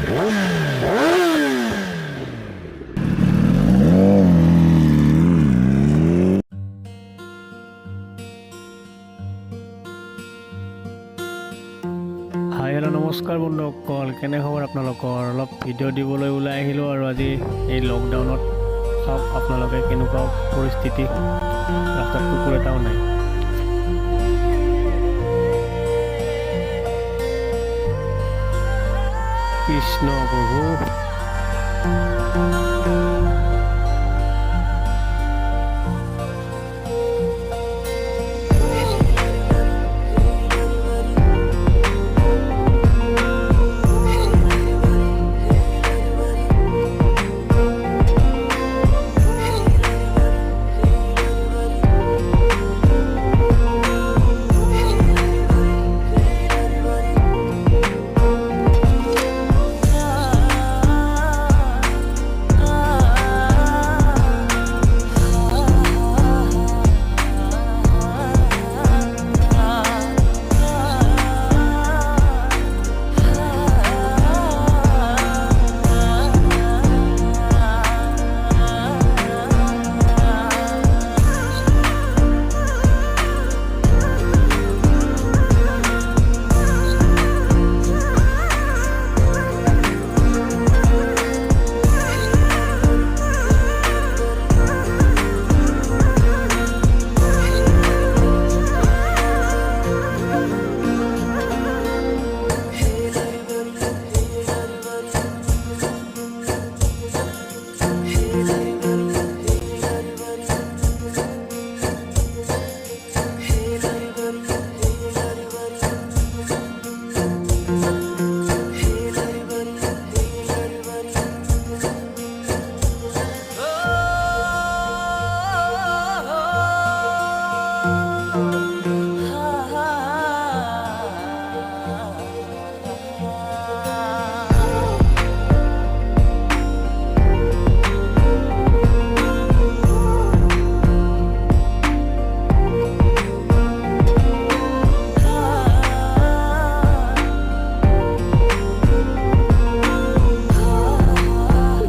Hi hello' নমস্কাৰ বন্ধুসকল, কেনে খবৰ আপোনালোকৰ? অলপ ভিডিঅ' দিবলৈ ওলাই আহিলোঁ আৰু আজি এই লকডাউনত চাওক আপোনালোকে কেনেকুৱা পৰিস্থিতি, ৰাস্তাত কুকুৰ এটাও নাই। কৃষ্ণ প্ৰভু।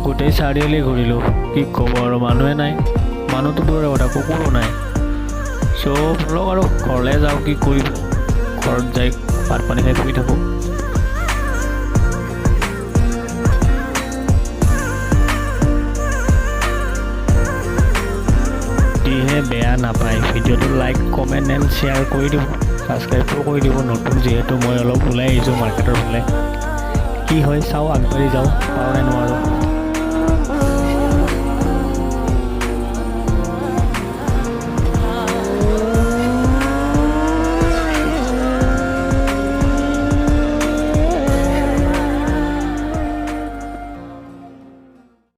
গোটেই চাৰিআলি ঘূৰিলোঁ, কি ক'ব আৰু, মানুহে নাই। মানুহটো দূৰৰে কথা, কুকুৰো নাই। চব লগ আৰু ঘৰলৈ যাওঁ, কি কৰিব, ঘৰত যাই ভাত পানী খাই শুই থাকোঁ। দিহে বেয়া নাপায়, ভিডিঅ'টো লাইক কমেণ্ট এণ্ড শ্বেয়াৰ কৰি দিব, ছাবস্ক্ৰাইবো কৰি দিব। নতুন যিহেতু মই অলপ ওলাই আহিছোঁ মাৰ্কেটৰ ফালে, কি হয় চাওঁ, আগবাঢ়ি যাওঁ, পাৰোঁ নে নোৱাৰোঁ।